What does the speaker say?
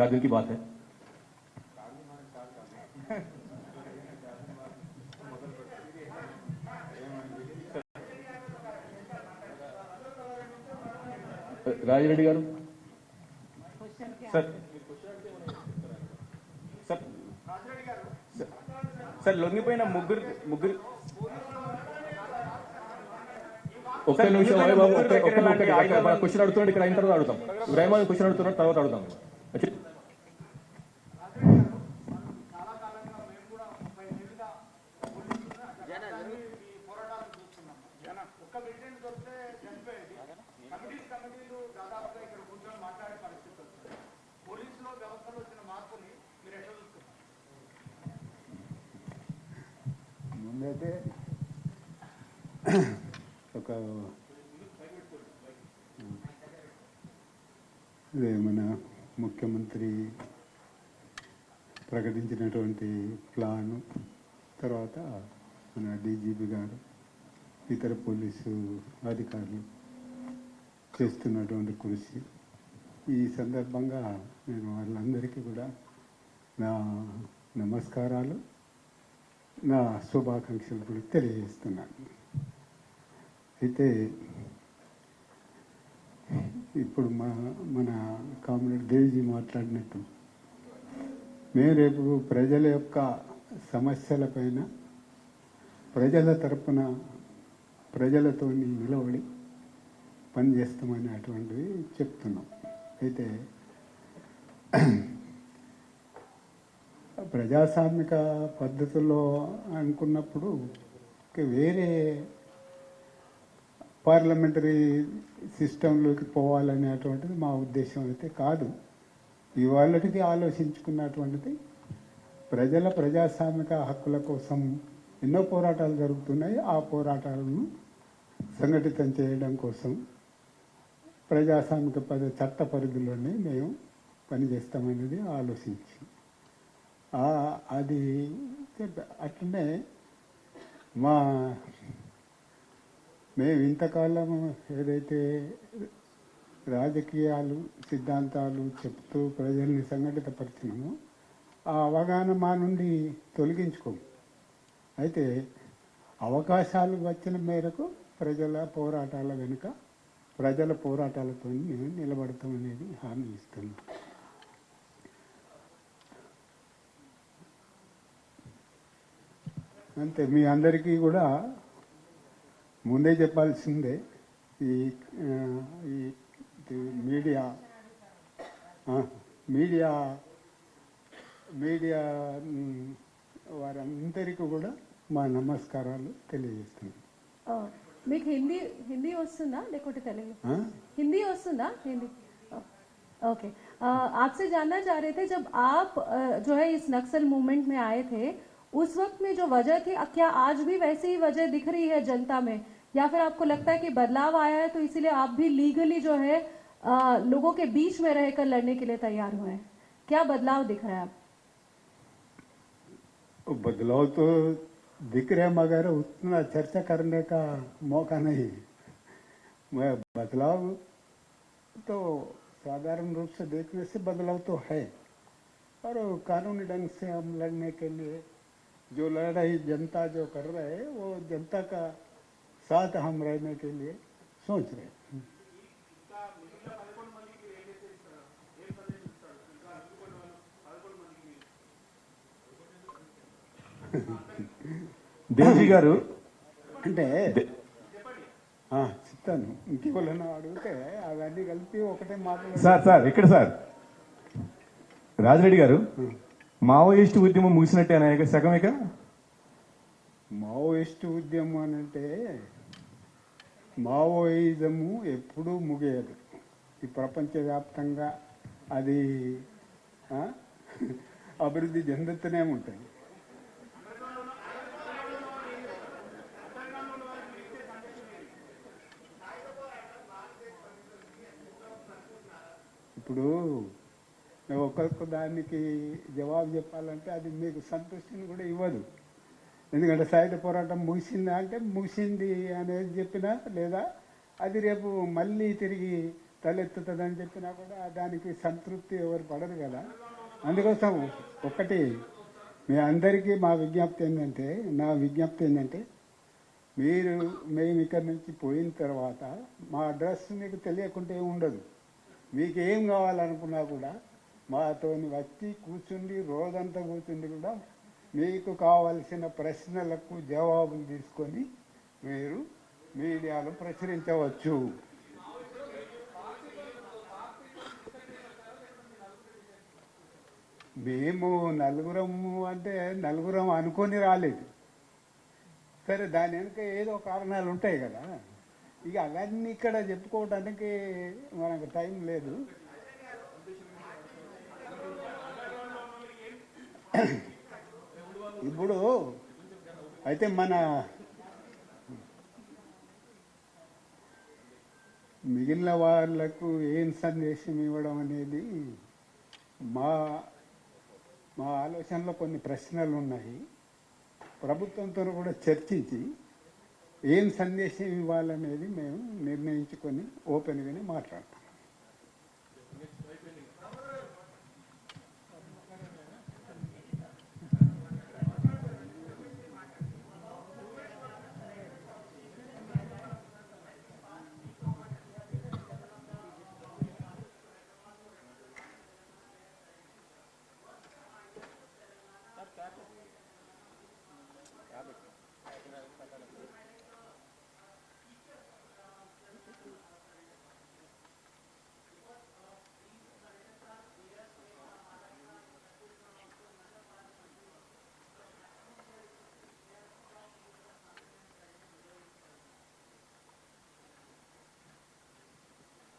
4 दिन की बात है। రాజిరెడ్డి గారు సార్ సార్ సార్ లొంగిపోయిన ముగ్గురు ఒక్క నిమిషం బాబు క్వశ్చన్ అడుగుతున్నాడు. ఇక్కడ అయిన తర్వాత అడుగుతాం. ఇబ్రాహిం క్వశ్చన్ అడుగుతున్నాడు, తర్వాత అడుగుతాం. ముందైతే ఒక మన ముఖ్యమంత్రి ప్రకటించినటువంటి ప్లాను, తర్వాత మన డీజీపీ గారు, ఇతర పోలీసు అధికారులు చేస్తున్నటువంటి కృషి, ఈ సందర్భంగా నేను వాళ్ళందరికీ కూడా నా నమస్కారాలు, నా శుభాకాంక్షలు కూడా తెలియజేస్తున్నాను. అయితే ఇప్పుడు మన కామ్రేడ్ దేవిజీ మాట్లాడినట్టు మేము రేపు ప్రజల యొక్క సమస్యలపైన ప్రజల తరపున ప్రజలతో నిలబడి పనిచేస్తామని అటువంటివి చెప్తున్నాం. అయితే ప్రజాస్వామిక పద్ధతుల్లో అనుకున్నప్పుడు వేరే పార్లమెంటరీ సిస్టంలోకి పోవాలనేటువంటిది మా ఉద్దేశం అయితే కాదు. ఇవాళకి ఆలోచించుకున్నటువంటిది ప్రజల ప్రజాస్వామిక హక్కుల కోసం ఎన్నో పోరాటాలు జరుగుతున్నాయి. ఆ పోరాటాలను సంఘటితం చేయడం కోసం ప్రజాస్వామిక చట్ట పరిధిలోనే మేము పనిచేస్తామనేది ఆలోచించి అది అట్లనే మేము ఇంతకాలం ఏదైతే రాజకీయాలు సిద్ధాంతాలు చెప్తూ ప్రజల్ని సంఘటితపరిచినామో ఆ అవగాహన మా నుండి తొలగించుకోము. అయితే అవకాశాలు వచ్చిన మేరకు ప్రజల పోరాటాల వెనుక ప్రజల పోరాటాలతో మేము నిలబడతామనేది హామీ ఇస్తున్నాం. అంతే. మీ అందరికీ కూడా ముందే చెప్పాల్సిందే, ఈ మీడియా మీడియా మీడియా వారందరికీ కూడా మా నమస్కారాలు తెలియజేస్తున్నాం. మీకు హిందీ వస్తుందా లేకుంటే తెలుగు? హిందీ వస్తుందా? హింदी ओके। आपसे जानना चाह रहे थे, जब आप जो है इस नक्सल मूवमेंट में आए थे, उस वक्त में जो वजह थी, क्या आज भी वैसी ही वजह दिख रही है जनता में, या फिर आपको लगता है कि बदलाव आया है तो इसीलिए आप भी लीगली जो है लोगों के बीच में रहकर लड़ने के लिए तैयार हुए हैं? क्या बदलाव दिख रहा है? आप बदलाव तो दिख रहे हैं, मगर उतना चर्चा करने का मौका नहीं। मैं बदलाव तो साधारण रूप से देखने से बदलाव तो है, और कानूनी ढंग से हम लड़ने के लिए जो लड़ाई जनता जो कर रहे है, वो जनता का साथ हम रहने के लिए सोच रहे हैं। దేవ్జీ గారు అంటే చెప్తాను, ఇంకేమైనా అడిగితే అవన్నీ కలిపి ఒకటే మాట్లాడు. సార్ ఇక్కడ సార్ రాజిరెడ్డి గారు, మావోయిస్ట్ ఉద్యమం ముగిసినట్టే అనేక సగమిక. మావోయిస్టు ఉద్యమం అని అంటే మావోయిజము ఎప్పుడూ ముగియదు. ఈ ప్రపంచవ్యాప్తంగా అది అభివృద్ధి చెందుతూనే ఉంటుంది. ఇప్పుడు ఒకరికి దానికి జవాబు చెప్పాలంటే అది మీకు సంతృష్టిని కూడా ఇవ్వదు. ఎందుకంటే సాయుధ పోరాటం ముగిసిందా అంటే ముగిసింది అనేది చెప్పినా, లేదా అది రేపు మళ్ళీ తిరిగి తలెత్తుతుందని చెప్పినా కూడా దానికి సంతృప్తి ఎవరు పడరు కదా. అందుకోసం ఒకటి మీ అందరికీ మా విజ్ఞప్తి ఏంటంటే, నా విజ్ఞప్తి ఏంటంటే, మేము ఇక్కడి నుంచి పోయిన తర్వాత మా అడ్రస్ మీకు తెలియకుంటే ఉండదు. మీకు ఏం కావాలనుకున్నా కూడా మాతో వచ్చి కూర్చుండి రోజంతా కూర్చుండి కూడా మీకు కావలసిన ప్రశ్నలకు జవాబులు తీసుకొని మీరు మీడియాలో ప్రచురించవచ్చు. మేము నలుగురము అంటే నలుగురం అనుకొని రాలేదు. సరే, దాని వెనుక ఏదో కారణాలు ఉంటాయి కదా. ఇక అవన్నీ ఇక్కడ చెప్పుకోవడానికి మనకు టైం లేదు. ఇప్పుడు అయితే మన మిగిలిన వాళ్లకు ఏం సందేశం ఇవ్వడం అనేది మా ఆలోచనలో కొన్ని ప్రశ్నలు ఉన్నాయి. ప్రభుత్వంతో కూడా చర్చించి ఏం సందేశం ఇవ్వాలనేది మేము నిర్ణయించుకొని ఓపెన్గానే మాట్లాడతాం.